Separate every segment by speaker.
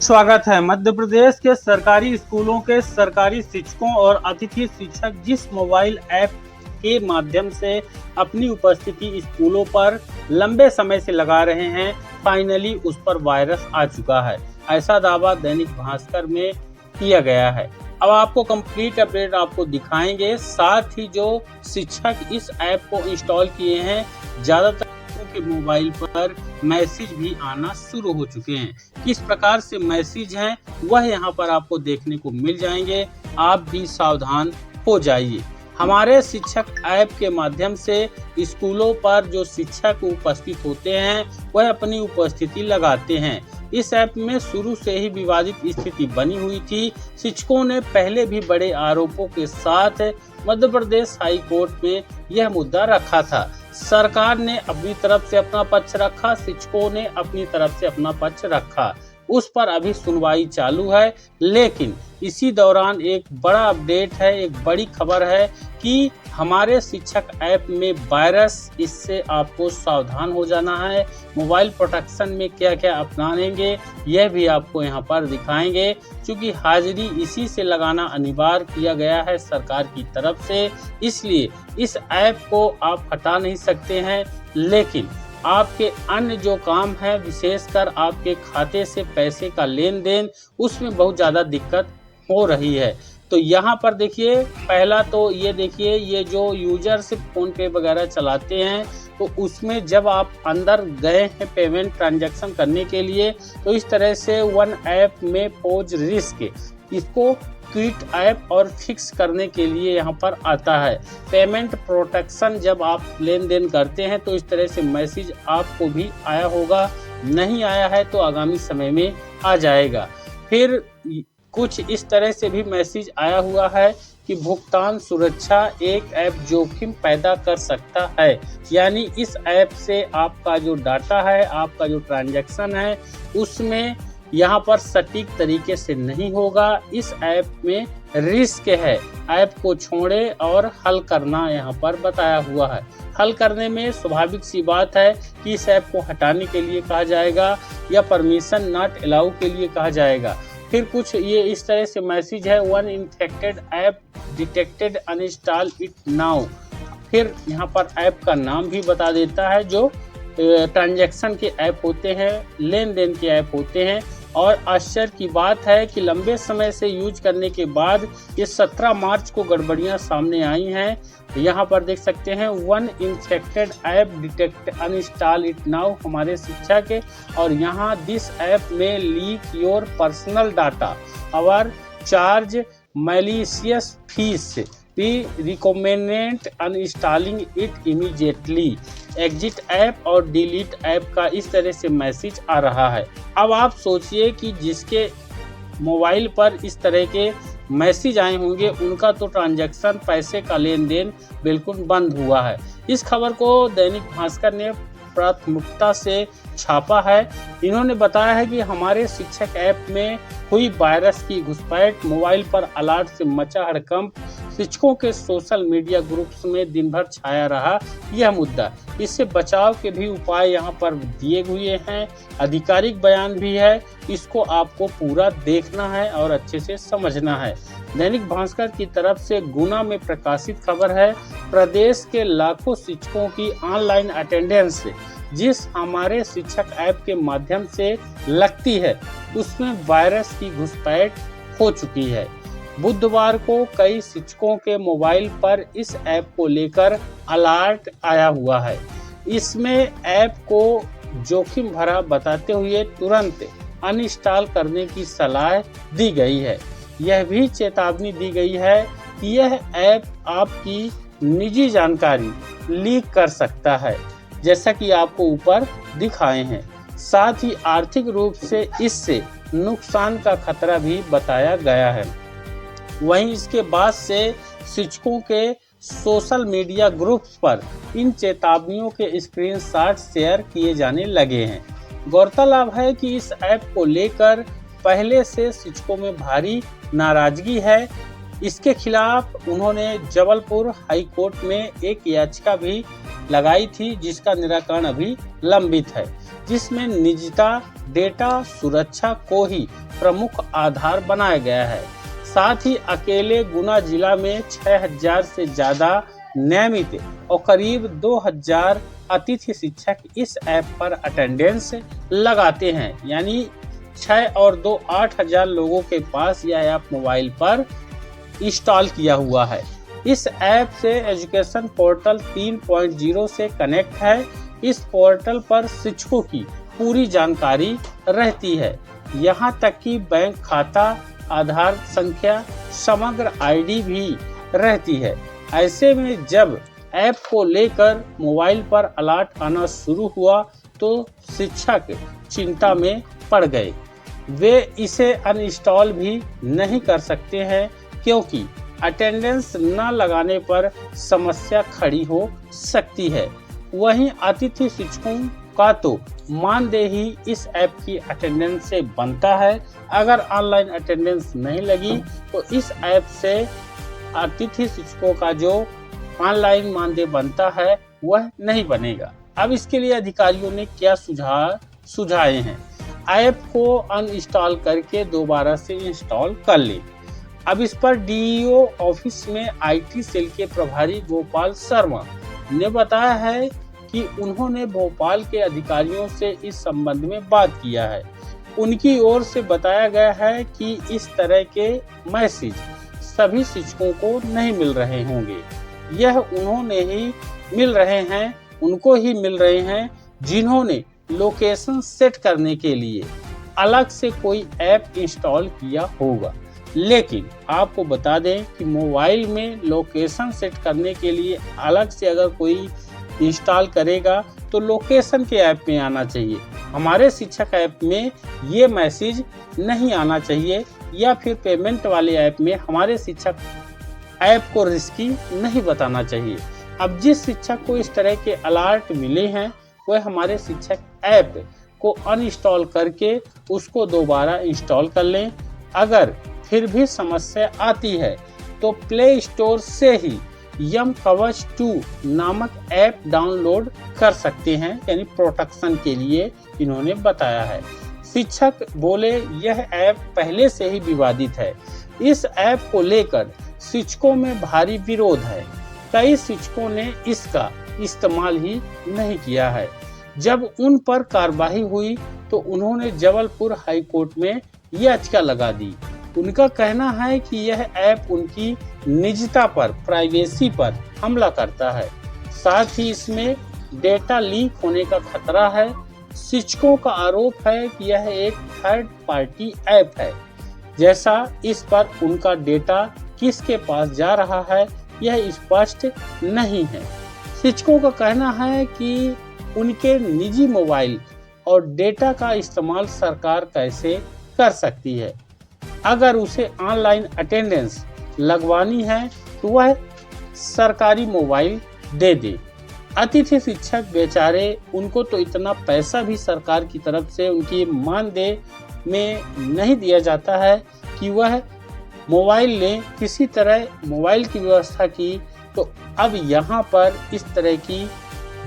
Speaker 1: स्वागत है। मध्य प्रदेश के सरकारी स्कूलों के सरकारी शिक्षकों और अतिथि शिक्षक जिस मोबाइल ऐप के माध्यम से अपनी उपस्थिति स्कूलों पर लंबे समय से लगा रहे हैं, फाइनली उस पर वायरस आ चुका है। ऐसा दावा दैनिक भास्कर में किया गया है। अब आपको कंप्लीट अपडेट आपको दिखाएंगे। साथ ही जो शिक्षक इस ऐप को इंस्टॉल किए हैं, ज्यादातर के मोबाइल पर मैसेज भी आना शुरू हो चुके हैं। किस प्रकार से मैसेज हैं वह यहाँ पर आपको देखने को मिल जाएंगे। आप भी सावधान हो जाइए। हमारे शिक्षक ऐप के माध्यम से स्कूलों पर जो शिक्षक उपस्थित होते हैं वह अपनी उपस्थिति लगाते हैं। इस ऐप में शुरू से ही विवादित स्थिति बनी हुई थी। शिक्षकों ने पहले भी बड़े आरोपों के साथ मध्य प्रदेश हाई कोर्ट में यह मुद्दा रखा था। सरकार ने अपनी तरफ से अपना पक्ष रखा, शिक्षकों ने अपनी तरफ से अपना पक्ष रखा। उस पर अभी सुनवाई चालू है। लेकिन इसी दौरान एक बड़ा अपडेट है, एक बड़ी खबर है कि हमारे शिक्षक ऐप में वायरस, इससे आपको सावधान हो जाना है। मोबाइल प्रोटेक्शन में क्या क्या अपनाएंगे यह भी आपको यहाँ पर दिखाएंगे, क्योंकि हाजिरी इसी से लगाना अनिवार्य किया गया है सरकार की तरफ से। इसलिए इस ऐप को आप हटा नहीं सकते हैं, लेकिन आपके अन्य जो काम है, विशेषकर आपके खाते से पैसे का लेन देन, उसमें बहुत ज़्यादा दिक्कत हो रही है। तो यहाँ पर देखिए, पहला तो ये देखिए, ये जो यूजर सिर्फ फोन पे वगैरह चलाते हैं, तो उसमें जब आप अंदर गए हैं पेमेंट ट्रांजैक्शन करने के लिए, तो इस तरह से वन ऐप में पोज रिस्क, इसको क्विट ऐप और फिक्स करने के लिए यहाँ पर आता है। पेमेंट प्रोटेक्शन, जब आप लेन देन करते हैं तो इस तरह से मैसेज आपको भी आया होगा, नहीं आया है तो आगामी समय में आ जाएगा। फिर कुछ इस तरह से भी मैसेज आया हुआ है कि भुगतान सुरक्षा, एक ऐप जोखिम पैदा कर सकता है। यानी इस ऐप से आपका जो डाटा है, आपका जो ट्रांजैक्शन है, उसमें यहाँ पर सटीक तरीके से नहीं होगा। इस ऐप में रिस्क है। ऐप को छोड़े और हल करना यहाँ पर बताया हुआ है। हल करने में स्वाभाविक सी बात है कि इस ऐप को हटाने के लिए कहा जाएगा या परमिशन नॉट अलाउ के लिए कहा जाएगा। फिर कुछ ये इस तरह से मैसेज है, one infected app detected, uninstall it now. फिर यहाँ पर ऐप का नाम भी बता देता है। जो ट्रांजैक्शन के ऐप होते हैं, लेन देन के ऐप होते हैं। और आश्चर्य की बात है कि लंबे समय से यूज करने के बाद ये 17 मार्च को गड़बड़ियां सामने आई हैं। यहाँ पर देख सकते हैं, one infected app detect, uninstall it now, हमारे शिक्षा के। और यहाँ दिस ऐप में लीक योर पर्सनल डाटा और charge malicious fees, we recommend uninstalling it immediately, exit app और डिलीट ऐप का इस तरह से मैसेज आ रहा है। अब आप सोचिए कि जिसके मोबाइल पर इस तरह के मैसेज आए होंगे, उनका तो ट्रांजैक्शन, पैसे का लेन देन बिल्कुल बंद हुआ है। इस खबर को दैनिक भास्कर ने प्राथमिकता से छापा है। इन्होंने बताया है कि हमारे शिक्षक ऐप में हुई वायरस की घुसपैठ, मोबाइल पर अलर्ट से मचा हड़कंप, शिक्षकों के सोशल मीडिया ग्रुप्स में दिन भर छाया रहा यह मुद्दा। इससे बचाव के भी उपाय यहाँ पर दिए हुए हैं, आधिकारिक बयान भी है। इसको आपको पूरा देखना है और अच्छे से समझना है। दैनिक भास्कर की तरफ से गुना में प्रकाशित खबर है, प्रदेश के लाखों शिक्षकों की ऑनलाइन अटेंडेंस जिस हमारे शिक्षक ऐप के माध्यम से लगती है, उसमें वायरस की घुसपैठ हो चुकी है। बुधवार को कई शिक्षकों के मोबाइल पर इस ऐप को लेकर अलर्ट आया हुआ है। इसमें ऐप को जोखिम भरा बताते हुए तुरंत अनइंस्टॉल करने की सलाह दी गई है। यह भी चेतावनी दी गई है कि यह ऐप आपकी निजी जानकारी लीक कर सकता है, जैसा कि आपको ऊपर दिखाए हैं। साथ ही आर्थिक रूप से इससे नुकसान का खतरा भी बताया गया है। वहीं इसके बाद से शिक्षकों के सोशल मीडिया ग्रुप्स पर इन चेतावनियों के स्क्रीनशॉट शेयर किए जाने लगे हैं। गौरतलब है कि इस ऐप को लेकर पहले से शिक्षकों में भारी नाराजगी है। इसके खिलाफ उन्होंने जबलपुर हाई कोर्ट में एक याचिका भी लगाई थी, जिसका निराकरण अभी लंबित है। जिसमें निजता, डेटा सुरक्षा को ही प्रमुख आधार बनाया गया है। साथ ही अकेले गुना जिला में 6000 से ज्यादा नियमित और करीब 2000 अतिथि शिक्षक इस ऐप पर अटेंडेंस लगाते हैं। यानी 6 और 2 8000 लोगों के पास यह ऐप मोबाइल पर इंस्टॉल किया हुआ है। इस ऐप से एजुकेशन पोर्टल 3.0 से कनेक्ट है। इस पोर्टल पर शिक्षकों की पूरी जानकारी रहती है, यहाँ तक कि बैंक खाता, आधार संख्या, समग्र आईडी भी रहती है। ऐसे में जब ऐप को लेकर मोबाइल पर अलर्ट आना शुरू हुआ तो शिक्षक चिंता में पड़ गए। वे इसे अनइंस्टॉल भी नहीं कर सकते हैं, क्योंकि अटेंडेंस न लगाने पर समस्या खड़ी हो सकती है। वहीं अतिथि शिक्षकों का तो मानदेय इस ऐप की अटेंडेंस से बनता है। अगर ऑनलाइन अटेंडेंस नहीं लगी तो इस ऐप से अतिथि शिक्षकों का जो ऑनलाइन मानदेय बनता है वह नहीं बनेगा। अब इसके लिए अधिकारियों ने क्या सुझाए हैं? ऐप को अनइंस्टॉल करके दोबारा से इंस्टॉल कर ले। अब इस पर डीईओ ऑफिस में आईटी सेल के प्रभारी गोपाल शर्मा ने बताया है कि उन्होंने भोपाल के अधिकारियों से इस संबंध में बात किया है। उनकी ओर से बताया गया है कि इस तरह के मैसेज सभी शिक्षकों को नहीं मिल रहे होंगे। यह उनको ही मिल रहे हैं जिन्होंने लोकेशन सेट करने के लिए अलग से कोई ऐप इंस्टॉल किया होगा। लेकिन आपको बता दें कि मोबाइल में लोकेशन सेट करने के लिए अलग से अगर कोई इंस्टॉल करेगा तो लोकेशन के ऐप में आना चाहिए। हमारे शिक्षक ऐप में ये मैसेज नहीं आना चाहिए, या फिर पेमेंट वाले ऐप में हमारे शिक्षक ऐप को रिस्की नहीं बताना चाहिए। अब जिस शिक्षक को इस तरह के अलर्ट मिले हैं वह हमारे शिक्षक ऐप को अनइंस्टॉल करके उसको दोबारा इंस्टॉल कर लें। अगर फिर भी समस्या आती है तो प्ले स्टोर से ही यम कवच 2 नामक ऐप डाउनलोड कर सकते हैं, यानी प्रोटेक्शन के लिए इन्होंने बताया है। शिक्षक बोले यह ऐप पहले से ही विवादित है। इस ऐप को लेकर शिक्षकों में भारी विरोध है। कई शिक्षकों ने इसका इस्तेमाल ही नहीं किया है। जब उन पर कार्रवाई हुई तो उन्होंने जबलपुर हाई कोर्ट में याचिका लगा दी। उनका कहना है कि यह ऐप उनकी निजता पर, प्राइवेसी पर हमला करता है। साथ ही इसमें डेटा लीक होने का खतरा है। शिक्षकों का आरोप है कि यह एक थर्ड पार्टी ऐप है, जैसा इस पर उनका डेटा किसके पास जा रहा है यह स्पष्ट नहीं है। शिक्षकों का कहना है कि उनके निजी मोबाइल और डेटा का इस्तेमाल सरकार कैसे कर सकती है। अगर उसे ऑनलाइन अटेंडेंस लगवानी है तो वह सरकारी मोबाइल दे दे। अतिथि शिक्षक बेचारे, उनको तो इतना पैसा भी सरकार की तरफ से उनकी मानदेय में नहीं दिया जाता है कि वह मोबाइल लें। किसी तरह मोबाइल की व्यवस्था की तो अब यहाँ पर इस तरह की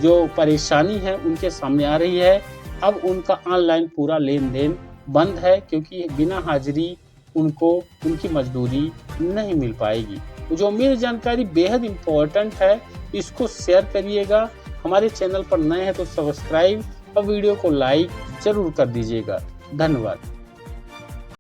Speaker 1: जो परेशानी है उनके सामने आ रही है। अब उनका ऑनलाइन पूरा लेन देन बंद है, क्योंकि बिना हाजिरी उनको उनकी मजदूरी नहीं मिल पाएगी। तो जो मेरी जानकारी बेहद इम्पोर्टेंट है, इसको शेयर करिएगा। हमारे चैनल पर नए हैं तो सब्सक्राइब और वीडियो को लाइक जरूर कर दीजिएगा। धन्यवाद।